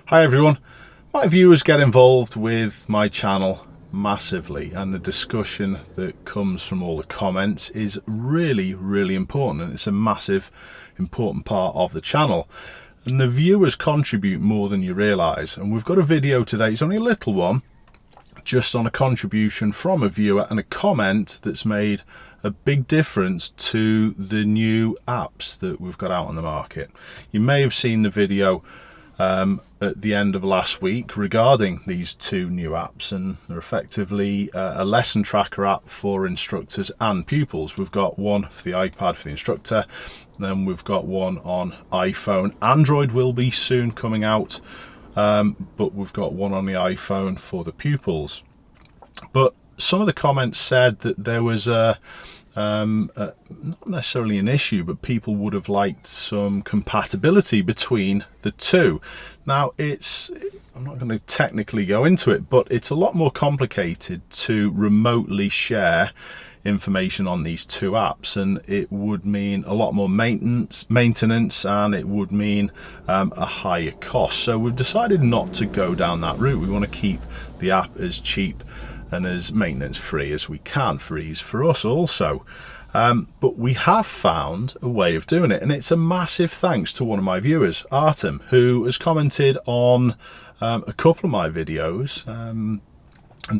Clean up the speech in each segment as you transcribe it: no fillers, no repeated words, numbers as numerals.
Hi everyone, my viewers get involved with my channel massively, and the discussion that comes from all the comments is really important, and it's a massive important part of the channel, and the viewers contribute more than you realize. And we've got a video today, it's only a little one, just on a contribution from a viewer and a comment that's made a big difference to the new apps that we've got out on the market. You may have seen the video at the end of last week regarding these two new apps, and they're effectively a lesson tracker app for instructors and pupils. We've got one for the iPad for the instructor, then we've got one on iPhone. Android will be soon coming out, but we've got one on the iPhone for the pupils. But some of the comments said that there was not necessarily an issue, but people would have liked some compatibility between the two. Now, I'm not going to technically go into it, but it's a lot more complicated to remotely share information on these two apps, and it would mean a lot more maintenance, and it would mean a higher cost. So we've decided not to go down that route. We want to keep the app as cheap and as maintenance free as we can for ease for us also. But we have found a way of doing it, and it's a massive thanks to one of my viewers, Artem, who has commented on a couple of my videos, and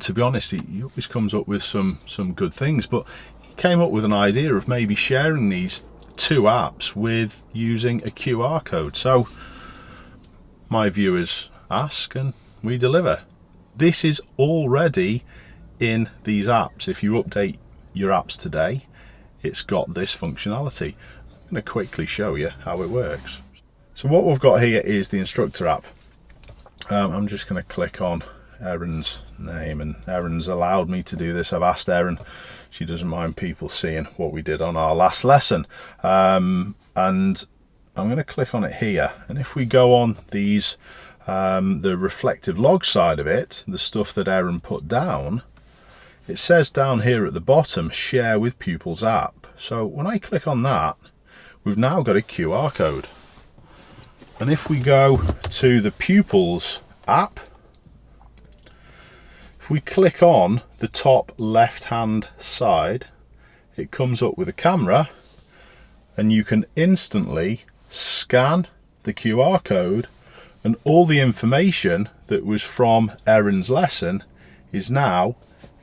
to be honest, he always comes up with some good things, but he came up with an idea of maybe sharing these two apps with using a QR code. So my viewers ask and we deliver. This is already in these apps. If you update your apps today, it's got this functionality. I'm going to quickly show you how it works. So what we've got here is the instructor app. I'm just going to click on Erin's name, and Erin's allowed me to do this. I've asked Erin, she doesn't mind people seeing what we did on our last lesson. And I'm going to click on it here, and if we go on these the reflective log side of it, the stuff that Erin put down, it says down here at the bottom, share with pupils app. So when I click on that, we've now got a QR code. And if we go to the pupils app, if we click on the top left hand side, it comes up with a camera, and you can instantly scan the QR code, and all the information that was from Erin's lesson is now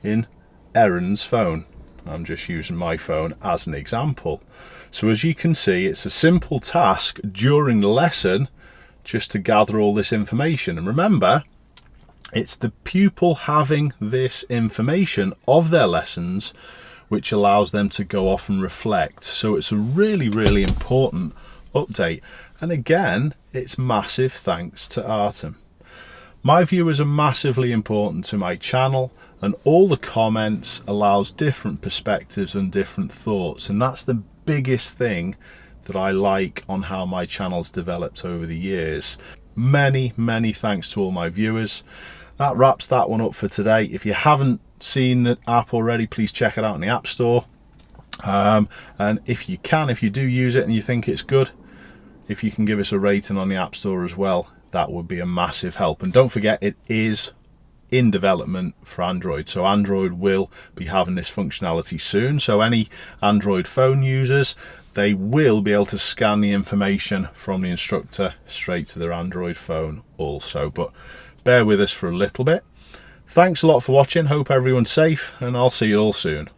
in Erin's phone. I'm just using my phone as an example. So as you can see, it's a simple task during the lesson just to gather all this information. And remember, it's the pupil having this information of their lessons which allows them to go off and reflect. So it's a really important update. And again, it's massive thanks to Artem. My viewers are massively important to my channel, and all the comments allows different perspectives and different thoughts, and that's the biggest thing that I like on how my channel's developed over the years. Many thanks to all my viewers. That wraps that one up for today. If you haven't seen the app already, please check it out in the App Store. And if you do use it and you think it's good, if you can give us a rating on the App Store as well, that would be a massive help. And don't forget, it is in development for Android, so Android will be having this functionality soon. So any Android phone users, they will be able to scan the information from the instructor straight to their Android phone also. But bear with us for a little bit. Thanks a lot for watching. Hope everyone's safe, and I'll see you all soon.